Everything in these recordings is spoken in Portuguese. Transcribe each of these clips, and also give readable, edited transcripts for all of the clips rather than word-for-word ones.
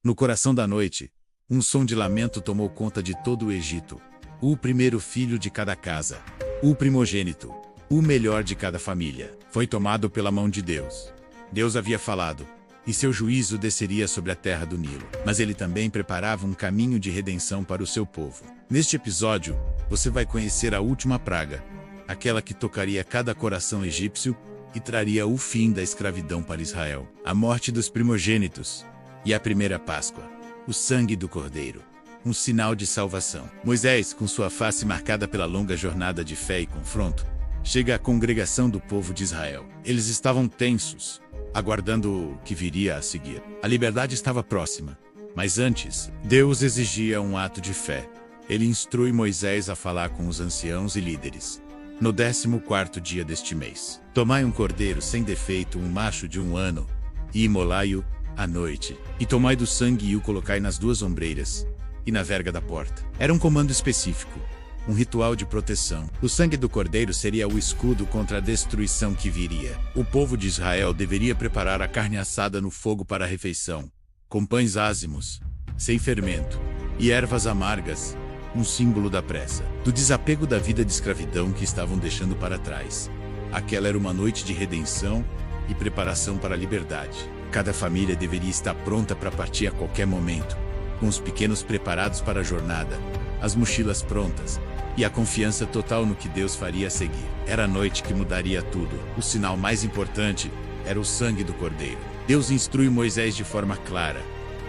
No coração da noite, um som de lamento tomou conta de todo o Egito. O primeiro filho de cada casa, o primogênito, o melhor de cada família, foi tomado pela mão de Deus. Deus havia falado, e seu juízo desceria sobre a terra do Nilo. Mas ele também preparava um caminho de redenção para o seu povo. Neste episódio, você vai conhecer a última praga, aquela que tocaria cada coração egípcio e traria o fim da escravidão para Israel. A morte dos primogênitos e a primeira Páscoa, o sangue do Cordeiro, um sinal de salvação. Moisés, com sua face marcada pela longa jornada de fé e confronto, chega à congregação do povo de Israel. Eles estavam tensos, aguardando o que viria a seguir. A liberdade estava próxima, mas antes, Deus exigia um ato de fé. Ele instrui Moisés a falar com os anciãos e líderes. No 14º dia deste mês, tomai um cordeiro sem defeito, um macho de 1 ano, e imolai-o à noite. E tomai do sangue e o colocai nas 2 ombreiras, e na verga da porta. Era um comando específico, um ritual de proteção. O sangue do cordeiro seria o escudo contra a destruição que viria. O povo de Israel deveria preparar a carne assada no fogo para a refeição, com pães ázimos, sem fermento, e ervas amargas, um símbolo da pressa, do desapego da vida de escravidão que estavam deixando para trás. Aquela era uma noite de redenção e preparação para a liberdade. Cada família deveria estar pronta para partir a qualquer momento, com os pequenos preparados para a jornada, as mochilas prontas, e a confiança total no que Deus faria a seguir. Era a noite que mudaria tudo. O sinal mais importante era o sangue do Cordeiro. Deus instrui Moisés de forma clara: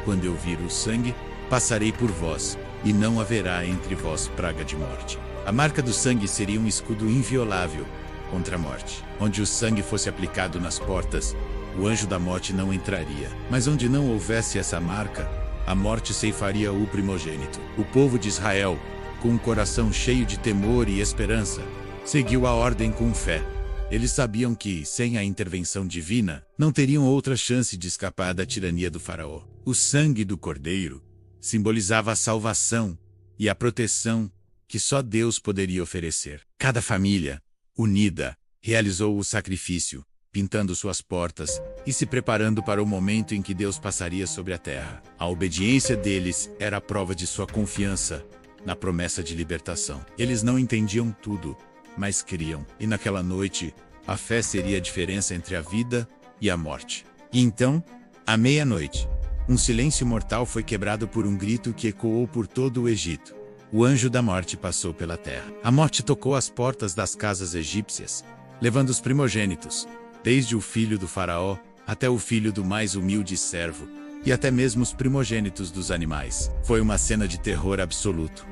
quando eu vir o sangue, passarei por vós, e não haverá entre vós praga de morte. A marca do sangue seria um escudo inviolável contra a morte. Onde o sangue fosse aplicado nas portas, o anjo da morte não entraria. Mas onde não houvesse essa marca, a morte ceifaria o primogênito. O povo de Israel, com um coração cheio de temor e esperança, seguiu a ordem com fé. Eles sabiam que, sem a intervenção divina, não teriam outra chance de escapar da tirania do faraó. O sangue do cordeiro simbolizava a salvação e a proteção que só Deus poderia oferecer. Cada família, unida, realizou o sacrifício, pintando suas portas e se preparando para o momento em que Deus passaria sobre a terra. A obediência deles era a prova de sua confiança na promessa de libertação. Eles não entendiam tudo, mas criam. E naquela noite, a fé seria a diferença entre a vida e a morte. E então, à meia-noite, um silêncio mortal foi quebrado por um grito que ecoou por todo o Egito. O anjo da morte passou pela terra. A morte tocou as portas das casas egípcias, levando os primogênitos, desde o filho do faraó até o filho do mais humilde servo, e até mesmo os primogênitos dos animais. Foi uma cena de terror absoluto.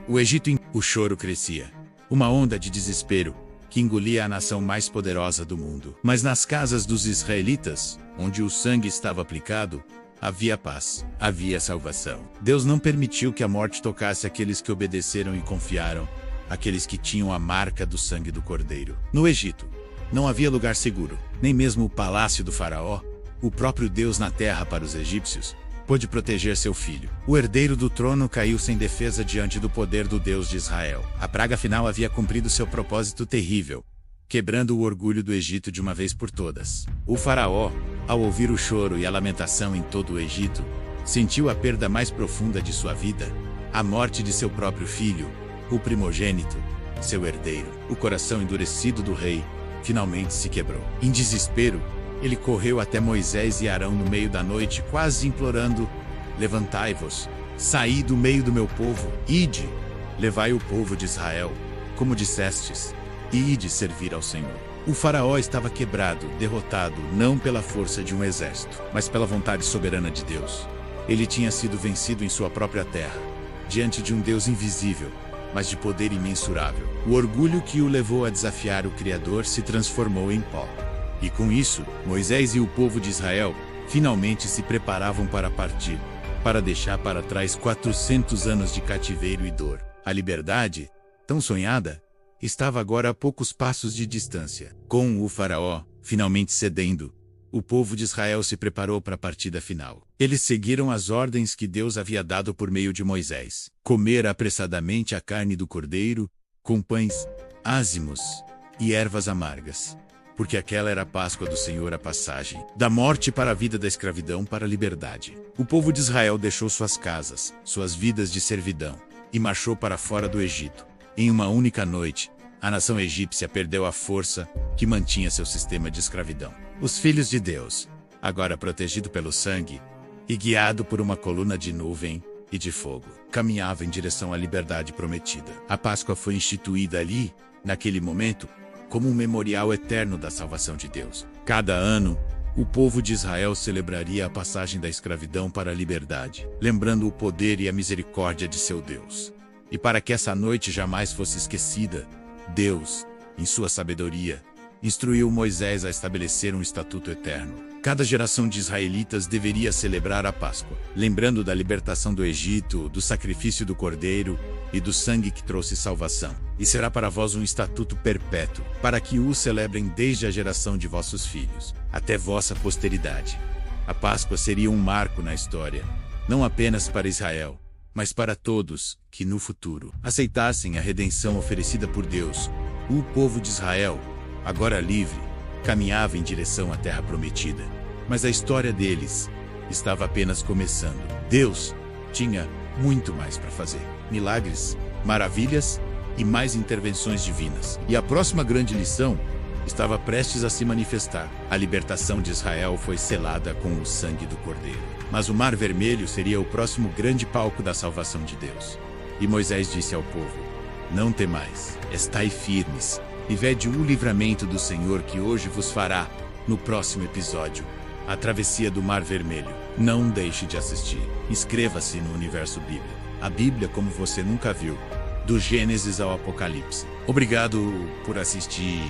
O choro crescia. Uma onda de desespero que engolia a nação mais poderosa do mundo. Mas nas casas dos israelitas, onde o sangue estava aplicado, havia paz, havia salvação. Deus não permitiu que a morte tocasse aqueles que obedeceram e confiaram, aqueles que tinham a marca do sangue do Cordeiro. No Egito, não havia lugar seguro, nem mesmo o palácio do faraó, o próprio Deus na terra para os egípcios, pôde proteger seu filho. O herdeiro do trono caiu sem defesa diante do poder do Deus de Israel. A praga final havia cumprido seu propósito terrível, quebrando o orgulho do Egito de uma vez por todas. O faraó, ao ouvir o choro e a lamentação em todo o Egito, sentiu a perda mais profunda de sua vida, a morte de seu próprio filho, o primogênito, seu herdeiro. O coração endurecido do rei finalmente se quebrou. Em desespero, ele correu até Moisés e Arão no meio da noite, quase implorando: levantai-vos, saí do meio do meu povo, ide, levai o povo de Israel, como dissestes, e ide servir ao Senhor. O faraó estava quebrado, derrotado, não pela força de um exército, mas pela vontade soberana de Deus. Ele tinha sido vencido em sua própria terra, diante de um Deus invisível, mas de poder imensurável. O orgulho que o levou a desafiar o Criador se transformou em pó. E com isso, Moisés e o povo de Israel finalmente se preparavam para partir, para deixar para trás 400 anos de cativeiro e dor. A liberdade, tão sonhada, estava agora a poucos passos de distância. Com o faraó finalmente cedendo, o povo de Israel se preparou para a partida final. Eles seguiram as ordens que Deus havia dado por meio de Moisés: comer apressadamente a carne do cordeiro, com pães ázimos e ervas amargas, porque aquela era a Páscoa do Senhor, a passagem da morte para a vida, da escravidão para a liberdade. O povo de Israel deixou suas casas, suas vidas de servidão, e marchou para fora do Egito. Em uma única noite, a nação egípcia perdeu a força que mantinha seu sistema de escravidão. Os filhos de Deus, agora protegido pelo sangue e guiado por uma coluna de nuvem e de fogo, caminhava em direção à liberdade prometida. A Páscoa foi instituída ali, naquele momento, como um memorial eterno da salvação de Deus. Cada ano, o povo de Israel celebraria a passagem da escravidão para a liberdade, lembrando o poder e a misericórdia de seu Deus. E para que essa noite jamais fosse esquecida, Deus, em sua sabedoria, instruiu Moisés a estabelecer um estatuto eterno. Cada geração de israelitas deveria celebrar a Páscoa, lembrando da libertação do Egito, do sacrifício do Cordeiro e do sangue que trouxe salvação. E será para vós um estatuto perpétuo, para que o celebrem desde a geração de vossos filhos, até vossa posteridade. A Páscoa seria um marco na história, não apenas para Israel, mas para todos que no futuro aceitassem a redenção oferecida por Deus. O povo de Israel, agora livre, caminhava em direção à terra prometida. Mas a história deles estava apenas começando. Deus tinha muito mais para fazer. Milagres, maravilhas e mais intervenções divinas. E a próxima grande lição estava prestes a se manifestar. A libertação de Israel foi selada com o sangue do Cordeiro. Mas o Mar Vermelho seria o próximo grande palco da salvação de Deus. E Moisés disse ao povo: não temais, estai firmes, e vede o livramento do Senhor que hoje vos fará. No próximo episódio, a travessia do Mar Vermelho. Não deixe de assistir. Inscreva-se no Universo Bíblico. A Bíblia como você nunca viu, do Gênesis ao Apocalipse. Obrigado por assistir.